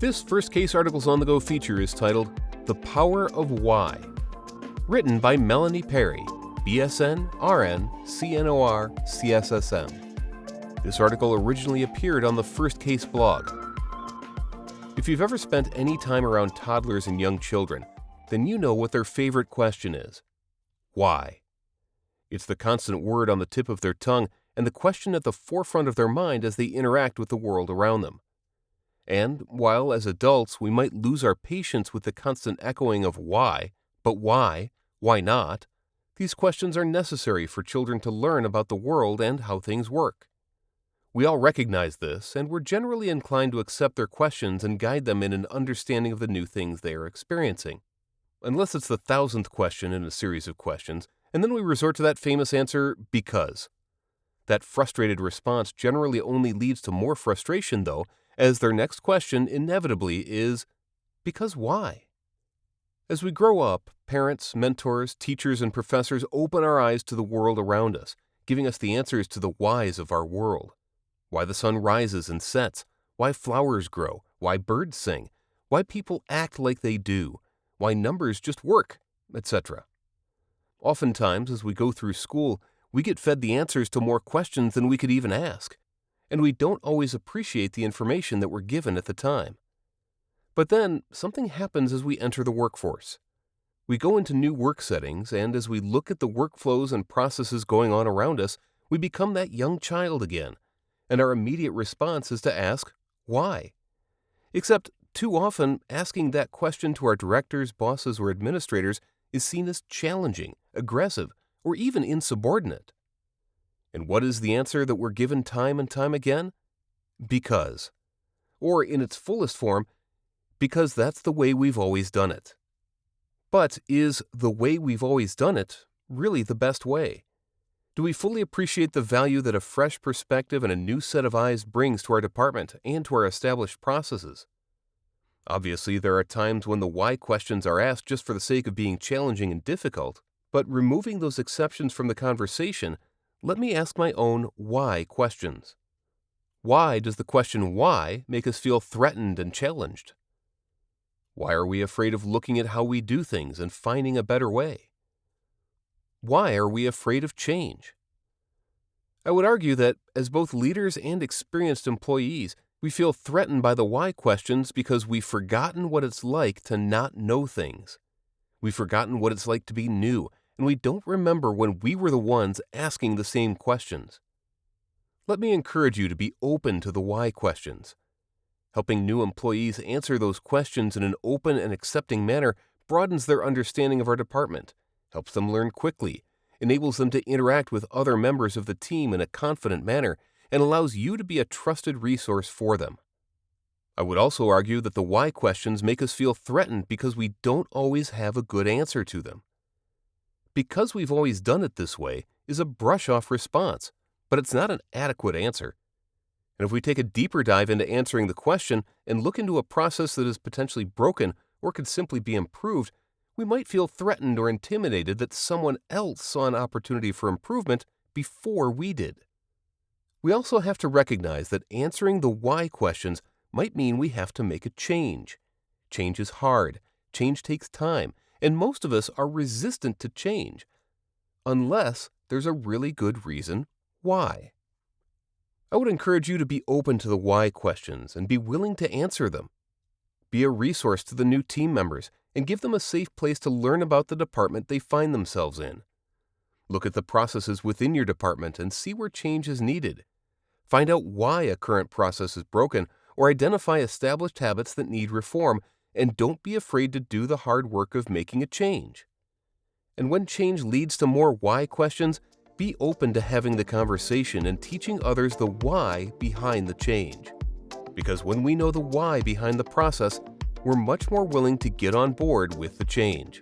This First Case Articles on the Go feature is titled The Power of Why, written by Melanie Perry, BSN, RN, CNOR, CSSM. This article originally appeared on the First Case blog. If you've ever spent any time around toddlers and young children, then you know what their favorite question is. Why? It's the constant word on the tip of their tongue and the question at the forefront of their mind as they interact with the world around them. And while as adults we might lose our patience with the constant echoing of why, but why not, these questions are necessary for children to learn about the world and how things work. We all recognize this, and we're generally inclined to accept their questions and guide them in an understanding of the new things they are experiencing. Unless it's the 1,000th question in a series of questions, and then we resort to that famous answer, because. That frustrated response generally only leads to more frustration, though, as their next question inevitably is, because why? As we grow up, parents, mentors, teachers, and professors open our eyes to the world around us, giving us the answers to the whys of our world. Why the sun rises and sets, why flowers grow, why birds sing, why people act like they do, why numbers just work, etc. Oftentimes, as we go through school, we get fed the answers to more questions than we could even ask, and we don't always appreciate the information that we're given at the time. But then, something happens as we enter the workforce. We go into new work settings, and as we look at the workflows and processes going on around us, we become that young child again, and our immediate response is to ask, why? Except, too often, asking that question to our directors, bosses, or administrators is seen as challenging, aggressive, or even insubordinate. And what is the answer that we're given time and time again? Because. Or in its fullest form, because that's the way we've always done it. But is the way we've always done it really the best way? Do we fully appreciate the value that a fresh perspective and a new set of eyes brings to our department and to our established processes? Obviously, there are times when the why questions are asked just for the sake of being challenging and difficult, but removing those exceptions from the conversation, let me ask my own why questions. Why does the question why make us feel threatened and challenged? Why are we afraid of looking at how we do things and finding a better way? Why are we afraid of change? I would argue that as both leaders and experienced employees, we feel threatened by the why questions because we've forgotten what it's like to not know things. We've forgotten what it's like to be new, and we don't remember when we were the ones asking the same questions. Let me encourage you to be open to the why questions. Helping new employees answer those questions in an open and accepting manner broadens their understanding of our department, helps them learn quickly, enables them to interact with other members of the team in a confident manner, and allows you to be a trusted resource for them. I would also argue that the why questions make us feel threatened because we don't always have a good answer to them. Because we've always done it this way is a brush-off response, but it's not an adequate answer. And if we take a deeper dive into answering the question and look into a process that is potentially broken or could simply be improved, we might feel threatened or intimidated that someone else saw an opportunity for improvement before we did. We also have to recognize that answering the why questions might mean we have to make a change. Change is hard, change takes time, and most of us are resistant to change, unless there's a really good reason why. I would encourage you to be open to the why questions and be willing to answer them. Be a resource to the new team members and give them a safe place to learn about the department they find themselves in. Look at the processes within your department and see where change is needed. Find out why a current process is broken or identify established habits that need reform, and don't be afraid to do the hard work of making a change. And when change leads to more why questions, be open to having the conversation and teaching others the why behind the change. Because when we know the why behind the process, we're much more willing to get on board with the change.